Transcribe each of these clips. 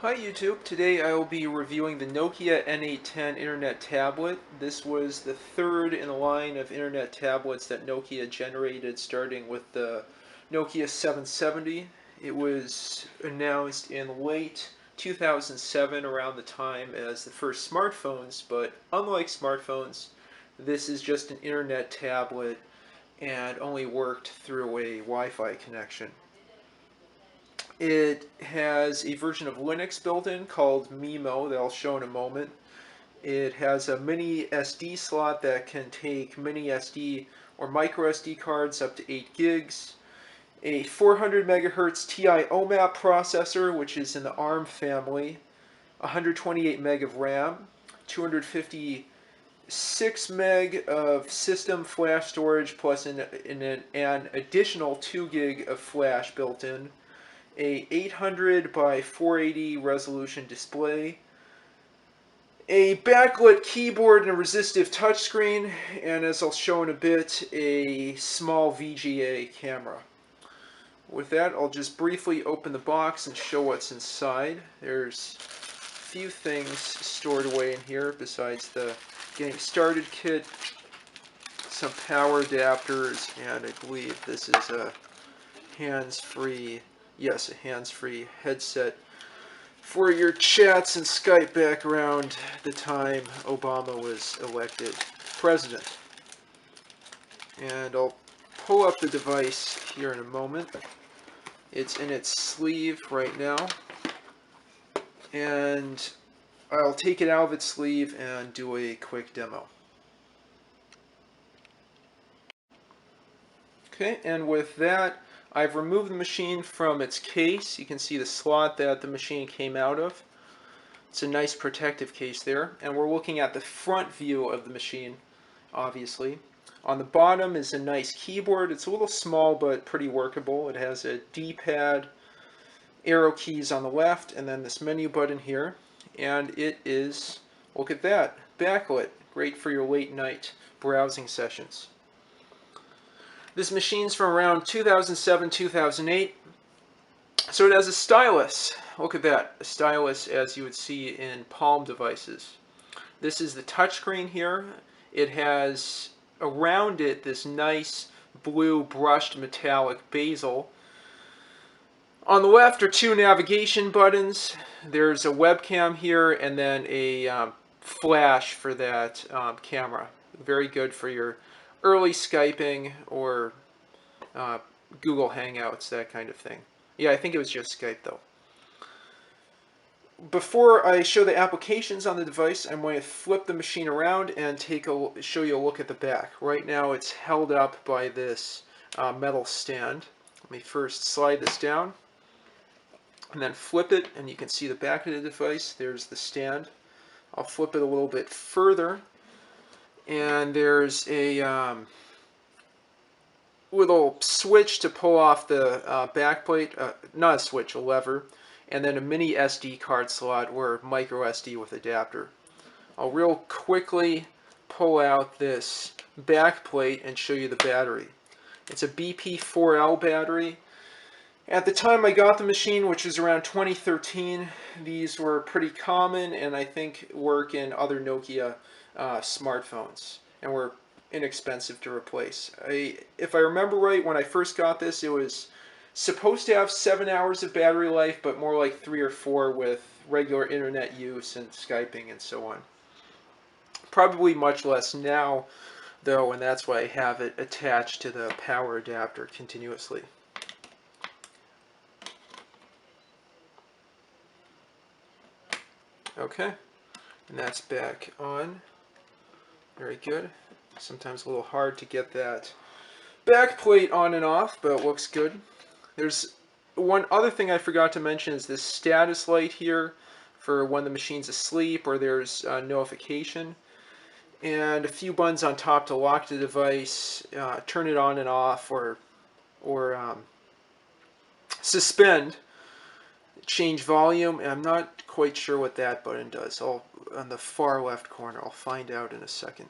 Hi YouTube, today I will be reviewing the Nokia N810 Internet Tablet. This was the third in a line of Internet tablets that Nokia generated, starting with the Nokia 770. It was announced in late 2007, around the time as the first smartphones, but unlike smartphones, this is just an Internet tablet and only worked through a Wi-Fi connection. It has a version of Linux built in called Maemo that I'll show in a moment. It has a mini SD slot that can take mini SD or micro SD cards up to 8 gigs. A 400 megahertz TI OMAP processor, which is in the ARM family. 128 meg of RAM. 256 meg of system flash storage plus an additional 2 gig of flash built in. A 800 by 480 resolution display, a backlit keyboard and a resistive touchscreen, and as I'll show in a bit, a small VGA camera. With that, I'll just briefly open the box and show what's inside. There's a few things stored away in here besides the getting started kit, some power adapters, and I believe this is a hands-free headset for your chats and Skype back around the time Obama was elected president. And I'll pull up the device here in a moment. It's in its sleeve right now, and I'll take it out of its sleeve and do a quick demo. Okay, and with that, I've removed the machine from its case. You can see the slot that the machine came out of. It's a nice protective case there. And we're looking at the front view of the machine, obviously. On the bottom is a nice keyboard. It's a little small but pretty workable. It has a D-pad, arrow keys on the left, and then this menu button here. And it is, look at that, backlit. Great for your late night browsing sessions. This machine's from around 2007, 2008. So it has a stylus. Look at that. A stylus as you would see in Palm devices. This is the touchscreen here. It has around it this nice blue brushed metallic bezel. On the left are two navigation buttons. There's a webcam here and then a flash for that camera. Very good for your early Skyping or Google Hangouts, that kind of thing. Yeah, I think it was just Skype though. Before I show the applications on the device, I'm going to flip the machine around and show you a look at the back. Right now it's held up by this metal stand. Let me first slide this down and then flip it, and you can see the back of the device. There's the stand. I'll flip it a little bit further, and there's a little switch to pull off the backplate, not a switch, a lever, and then a mini SD card slot or micro SD with adapter. I'll real quickly pull out this backplate and show you the battery. It's a BP4L battery. At the time I got the machine, which was around 2013, these were pretty common and I think work in other Nokia smartphones and were inexpensive to replace. If I remember right, when I first got this, it was supposed to have 7 hours of battery life, but more like 3 or 4 with regular internet use and Skyping and so on. Probably much less now, though, and that's why I have it attached to the power adapter continuously. Okay, and that's back on. Very good. Sometimes a little hard to get that back plate on and off, but it looks good. There's one other thing I forgot to mention is this status light here for when the machine's asleep or there's notification. And a few buttons on top to lock the device, turn it on and off, or suspend, change volume, and I'm not quite sure what that button does. On the far left corner, I'll find out in a second.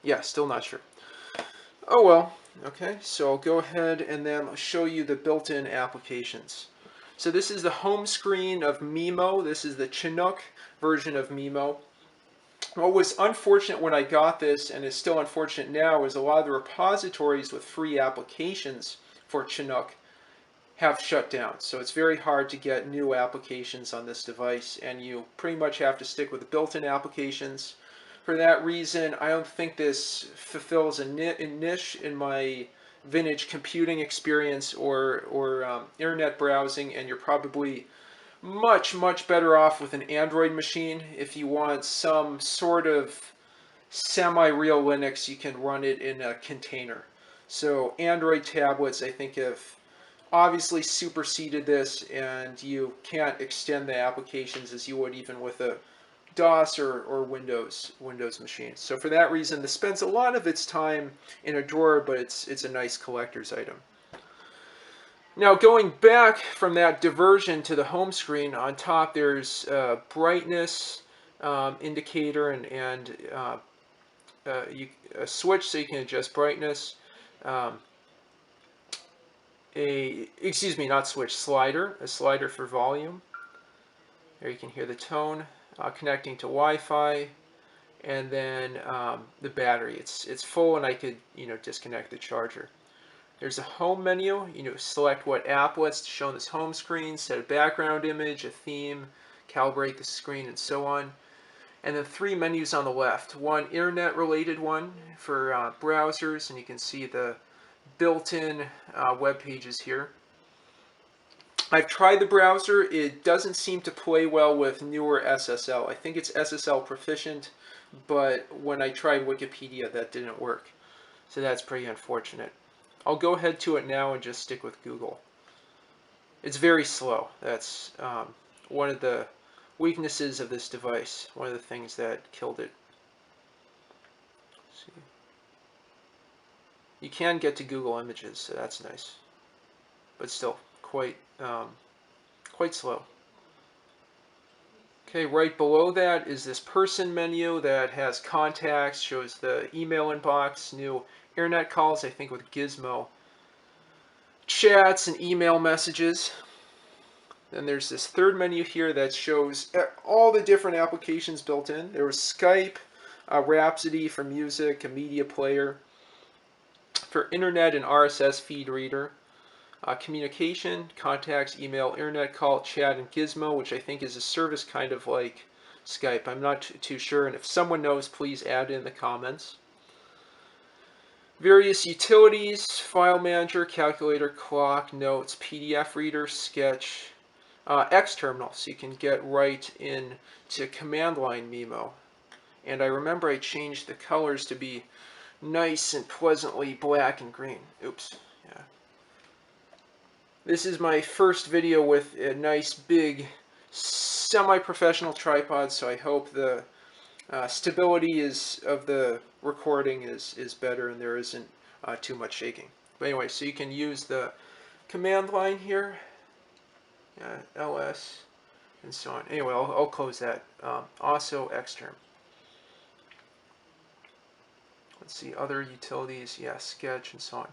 Yeah, still not sure. Oh well, okay, so I'll go ahead and then I'll show you the built-in applications. So this is the home screen of Maemo. This is the Chinook version of Maemo. What was unfortunate when I got this, and is still unfortunate now, is a lot of the repositories with free applications for Chinook have shut down. So it's very hard to get new applications on this device, and you pretty much have to stick with the built-in applications. For that reason, I don't think this fulfills a niche in my vintage computing experience or internet browsing, and you're probably much better off with an Android machine. If you want some sort of semi-real Linux, you can run it in a container. So Android tablets, I think, have obviously superseded this, and you can't extend the applications as you would even with a DOS or Windows machine. So for that reason, this spends a lot of its time in a drawer, but it's a nice collector's item. Now going back from that diversion to the home screen, on top there's a brightness indicator and a switch so you can adjust brightness. Excuse me, not switch, slider, a slider for volume. There you can hear the tone, connecting to Wi-Fi, and then the battery. It's full, and I could disconnect the charger. There's a home menu. Select what applets to show on this home screen, set a background image, a theme, calibrate the screen, and so on. And then 3 menus on the left. One internet-related one for browsers, and you can see the built-in web pages here. I've tried the browser. It doesn't seem to play well with newer SSL. I think it's SSL proficient, but when I tried Wikipedia, that didn't work. So that's pretty unfortunate. I'll go ahead to it now and just stick with Google. It's very slow. That's one of the weaknesses of this device. One of the things that killed it. Let's see. You can get to Google Images, so that's nice. But still, quite slow. Okay, right below that is this person menu that has contacts, shows the email inbox, new internet calls, I think with Gizmo, chats and email messages. Then there's this third menu here that shows all the different applications built in. There was Skype, Rhapsody for music, a media player, for internet and RSS feed reader, communication, contacts, email, internet call, chat, and Gizmo, which I think is a service kind of like Skype. I'm not too sure, and if someone knows, please add in the comments. Various utilities, file manager, calculator, clock, notes, PDF reader, sketch, X terminal, so you can get right into command line Maemo. And I remember I changed the colors to be nice and pleasantly black and green. Oops. Yeah. This is my first video with a nice big semi-professional tripod, so I hope the stability of the recording is better and there isn't too much shaking. But anyway, so you can use the command line here, ls, and so on. Anyway, I'll close that. Also xterm. Let's see, other utilities, yeah, sketch and so on.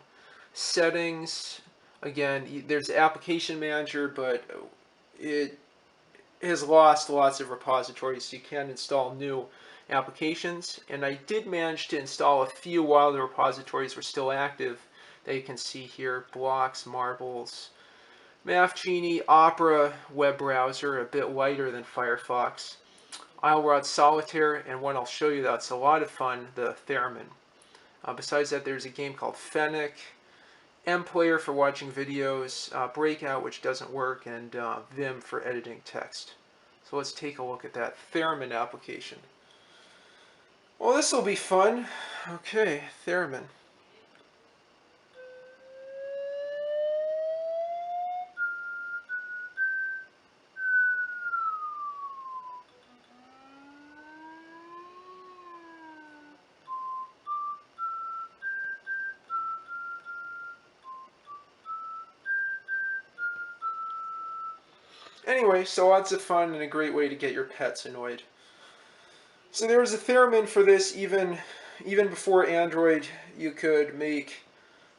Settings, again, there's application manager, but it has lost lots of repositories, so you can install new applications. And I did manage to install a few while the repositories were still active that you can see here: Blocks, Marbles, Math Genie, Opera web browser, a bit lighter than Firefox, Islerod Solitaire, and one I'll show you that's a lot of fun, the Theremin. Besides that, there's a game called Fennec, M-Player for watching videos, Breakout, which doesn't work, and Vim for editing text. So let's take a look at that Theremin application. Well, this will be fun. Okay, Theremin. Anyway, so lots of fun and a great way to get your pets annoyed. So there was a Theremin for this even before Android. You could make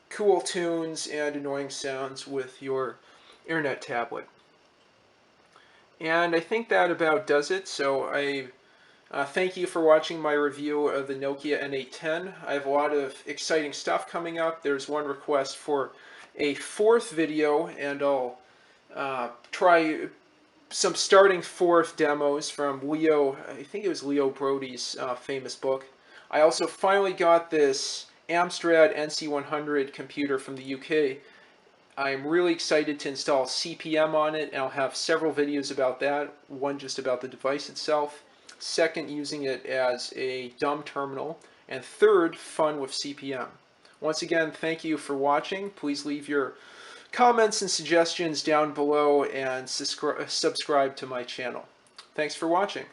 cool tunes and annoying sounds with your internet tablet. And I think that about does it. So I thank you for watching my review of the Nokia N810. I have a lot of exciting stuff coming up. There's one request for a fourth video, and I'll try some starting fourth demos from Leo, I think it was Leo Brody's famous book. I also finally got this Amstrad NC100 computer from the UK. I'm really excited to install CPM on it, and I'll have several videos about that. One just about the device itself. Second, using it as a dumb terminal. And third, fun with CPM. Once again, thank you for watching. Please leave your comments and suggestions down below and subscribe to my channel. Thanks for watching.